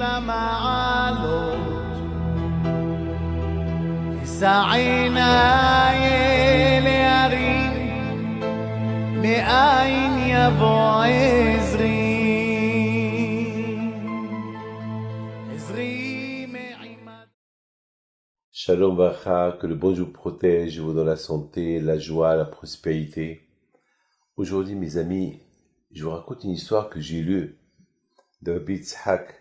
למעלות, סעינה להרים, מאין יבוא עזרי, עזרי מעימד. Shalom Vacha, que le bon Dieu vous protège, vous donne la santé, la joie, la prospérité. Aujourd'hui, mes amis, je vous raconte une histoire que j'ai lue de Rabbi Yitzhak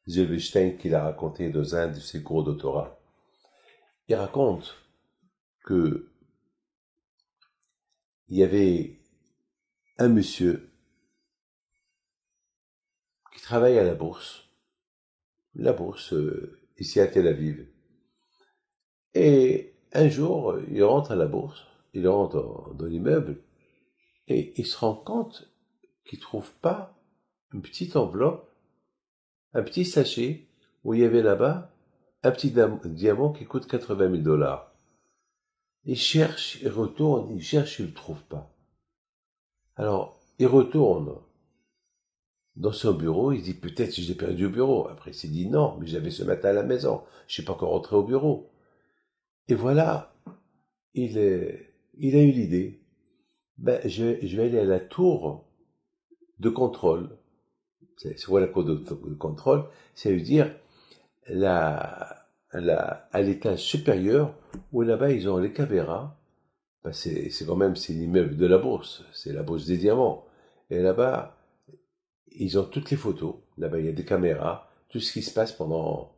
Zilberstein qu'il a raconté dans un de ses cours de Torah. Il raconte que il y avait un monsieur qui travaille à la bourse ici à Tel Aviv. Et un jour, il rentre à la bourse, il rentre dans l'immeuble, et il se rend compte qu'il trouve pas une petite enveloppe, un petit sachet, où il y avait là-bas un petit diamant qui coûte $80,000. Il cherche, il retourne, il cherche, il le trouve pas. Alors, il retourne dans son bureau, il dit peut-être j'ai perdu au bureau. Après, il s'est dit non, mais j'avais ce matin à la maison, je suis pas encore rentré au bureau. Et voilà, il a eu l'idée. Je vais aller à la tour de contrôle. C'est quoi la tour de contrôle? Ça veut dire à l'étage supérieur, où là-bas ils ont les caméras. C'est quand même, c'est l'immeuble de la bourse, c'est la bourse des diamants. Et là-bas, ils ont toutes les photos. Là-bas, il y a des caméras, tout ce qui se passe pendant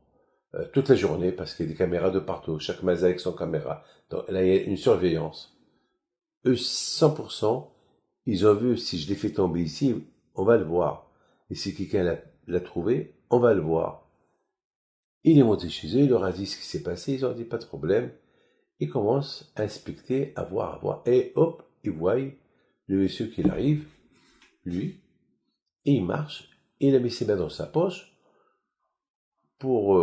toute la journée, parce qu'il y a des caméras de partout, chaque magasin avec son caméra. Donc là, il y a une surveillance. Eux, 100%, ils ont vu, si je l'ai fait tomber ici, on va le voir. Et si quelqu'un l'a trouvé, on va le voir. Il est monté chez eux, il leur a dit ce qui s'est passé, ils ont dit pas de problème. Ils commencent à inspecter, à voir. Et hop, ils voient le monsieur qui arrive, lui, et il marche, et il a mis ses mains dans sa poche pour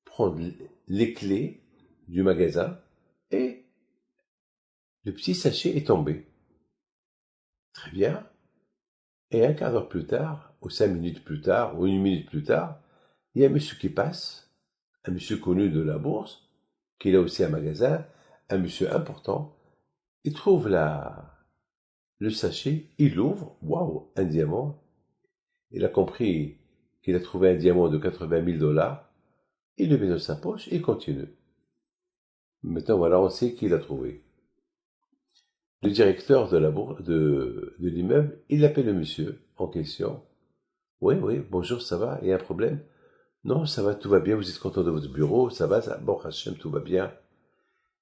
prendre les clés du magasin, et le petit sachet est tombé. Très bien. Et un quart d'heure plus tard, ou 5 minutes plus tard, ou 1 minute plus tard, il y a un monsieur qui passe, un monsieur connu de la bourse, qui a aussi un magasin, un monsieur important. Il trouve le sachet, il l'ouvre, waouh, un diamant. Il a compris qu'il a trouvé un diamant de $80,000, il le met dans sa poche et il continue. Maintenant, voilà, on sait qui l'a trouvé. Le directeur de la bourse, de l'immeuble, il appelle le monsieur en question. Oui, bonjour, ça va? Il y a un problème? Non, ça va, tout va bien, vous êtes content de votre bureau, ça va, bon, Hachem, tout va bien.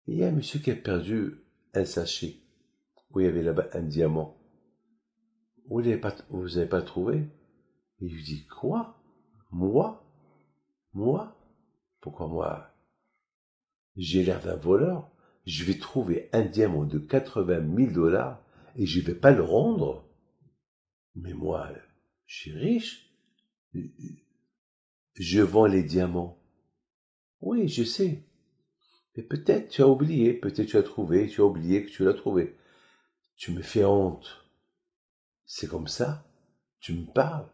Il y a un monsieur qui a perdu un sachet où il y avait là-bas un diamant. Vous n'avez pas trouvé? Il lui dit, quoi? Moi? Pourquoi moi? J'ai l'air d'un voleur. Je vais trouver un diamant de $80,000 et je vais pas le rendre. Mais moi, je suis riche. Je vends les diamants. Oui, je sais. Mais peut-être tu as oublié, peut-être tu as trouvé, tu as oublié que tu l'as trouvé. Tu me fais honte. C'est comme ça? Tu me parles?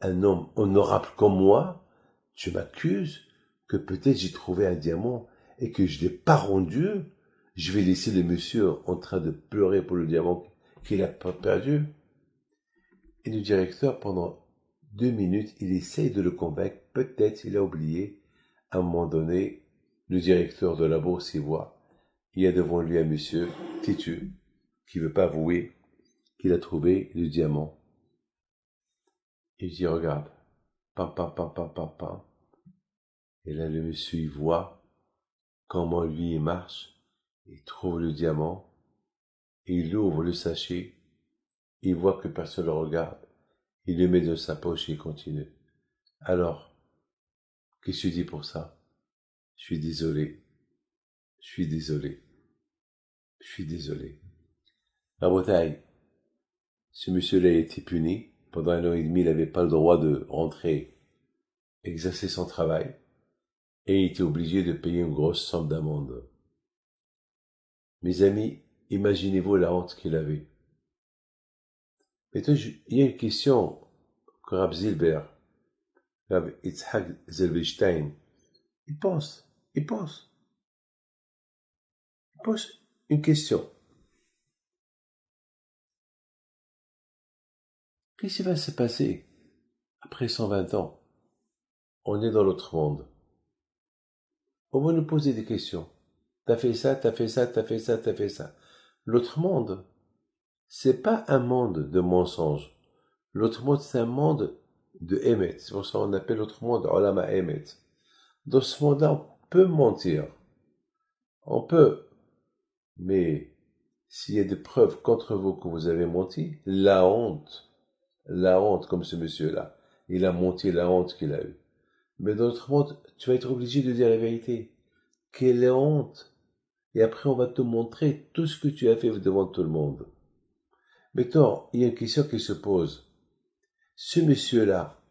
Un homme honorable comme moi, tu m'accuses que peut-être j'ai trouvé un diamant et que je ne l'ai pas rendu. Je vais laisser le monsieur en train de pleurer pour le diamant qu'il a pas perdu. Et le directeur, pendant 2 minutes, il essaye de le convaincre. Peut-être il a oublié. À un moment donné, le directeur de la bourse y voit. Il y a devant lui un monsieur têtu qui veut pas avouer qu'il a trouvé le diamant. Il dit, regarde, pam. Et là, le monsieur, il voit comment lui, il marche, il trouve le diamant, et il ouvre le sachet, il voit que personne ne le regarde, il le met dans sa poche et il continue. Alors, qu'est-ce que tu dis pour ça? Je suis désolé. Rabotaï, ce monsieur-là a été puni. Pendant 1 an et demi, il n'avait pas le droit de rentrer, exercer son travail, et il était obligé de payer une grosse somme d'amende. Mes amis, imaginez-vous la honte qu'il avait. Maintenant, il y a une question que Rab Zilber, Rabbi Yitzhak Zilberstein, il pose une question. Qu'est-ce qui va se passer après 120 ans? On est dans l'autre monde. On va nous poser des questions. T'as fait ça, t'as fait ça, t'as fait ça, t'as fait ça. L'autre monde, c'est pas un monde de mensonges. L'autre monde, c'est un monde de Emet. C'est pour ça qu'on appelle l'autre monde Olama Emet. Dans ce monde-là, on peut mentir. On peut. Mais s'il y a des preuves contre vous que vous avez menti, la honte, comme ce monsieur-là, il a menti, la honte qu'il a eue. Mais dans l'autre monde, tu vas être obligé de dire la vérité. Quelle honte! Et après, on va te montrer tout ce que tu as fait devant tout le monde. Maintenant, il y a une question qui se pose. Ce monsieur-là,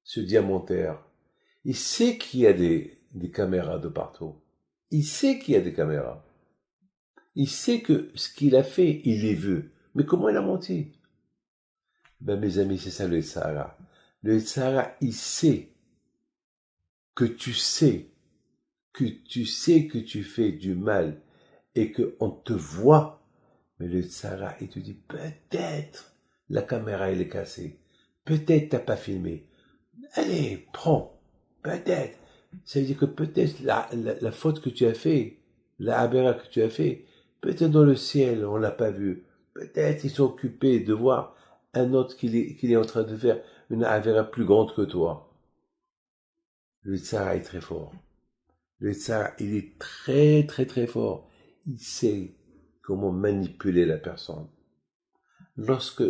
ce diamantaire, il sait qu'il y a des caméras de partout. Il sait qu'il y a des caméras. Il sait que ce qu'il a fait, il est vu. Mais comment il a menti? Ben, mes amis, c'est ça le Sahara. Le Sahara, il sait que tu sais que tu fais du mal et qu'on te voit. Mais le Sahara, il te dit, peut-être la caméra, elle est cassée. Peut-être t'as pas filmé. Allez, prends. Peut-être. Ça veut dire que peut-être la faute que tu as fait, la aberra que tu as fait, peut-être dans le ciel, on l'a pas vu. Peut-être ils sont occupés de voir un autre qu'il est en train de faire une aberra plus grande que toi. Le Tsara est très fort. Le Tsara, il est très, très, très fort. Il sait comment manipuler la personne. Lorsque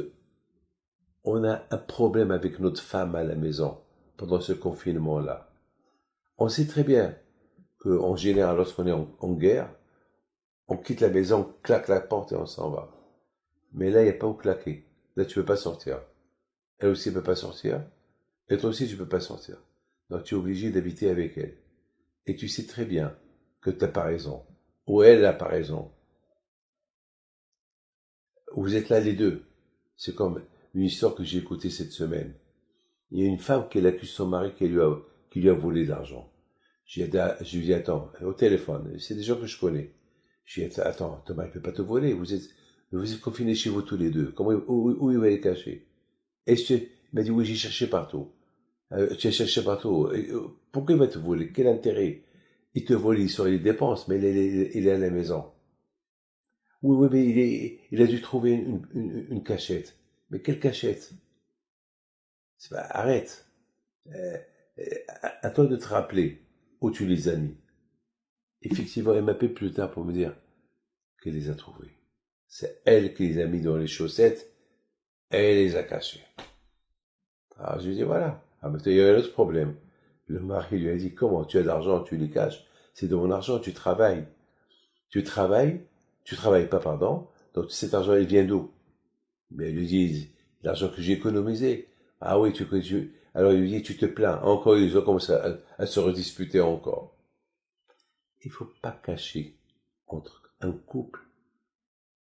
on a un problème avec notre femme à la maison, pendant ce confinement-là, on sait très bien qu'en général, lorsqu'on est en guerre, on quitte la maison, on claque la porte et on s'en va. Mais là, il n'y a pas où claquer. Là, tu ne peux pas sortir. Elle aussi ne peut pas sortir. Et toi aussi, tu ne peux pas sortir. Donc, tu es obligé d'habiter avec elle. Et tu sais très bien que tu n'as pas raison. Ou elle n'a pas raison. Vous êtes là les deux. C'est comme une histoire que j'ai écoutée cette semaine. Il y a une femme qui accuse son mari qui lui a volé de l'argent. Je lui dis, attends, au téléphone, c'est des gens que je connais. Je lui dis, attends, Thomas, il ne peut pas te voler. Vous êtes confinés chez vous tous les deux. Où il va les cacher? Il m'a dit, oui, j'ai cherché partout. Tu as cherché partout. Pourquoi il va te voler? Quel intérêt? Il te vole, il sort les dépenses, mais il est à la maison. Oui, mais il a dû trouver une cachette. Mais quelle cachette? Arrête. À toi de te rappeler où tu les as mis. Effectivement, elle m'appelle plus tard pour me dire qu'elle les a trouvés. C'est elle qui les a mis dans les chaussettes, elle les a cachés. Alors je lui dis voilà. Ah, mais il y a un autre problème. Le mari lui a dit comment tu as de l'argent, tu les caches. C'est de mon argent, tu travailles. Tu travailles pas, pardon. Donc cet argent, il vient d'où? Mais elle lui dit l'argent que j'ai économisé. Ah oui, alors il lui dit tu te plains. Encore, ils ont commencé à se redisputer encore. Il faut pas cacher entre un couple.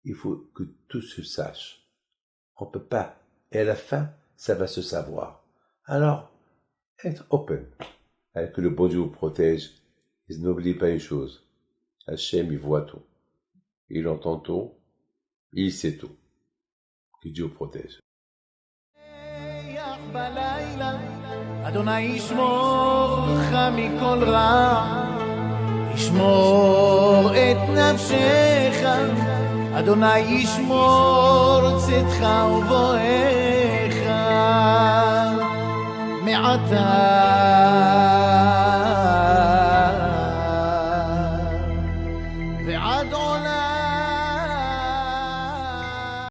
Il faut que tout se sache. On peut pas. Et à la fin, ça va se savoir. Alors, être open. Que le bon Dieu vous protège. Et n'oubliez pas une chose. Hachem, il voit tout. Il entend tout. Il sait tout. Que Dieu vous protège. אדוני ישמור לך מכל רע, ישמור את נפשך, אדוני ישמור צאתך ובואך מעתה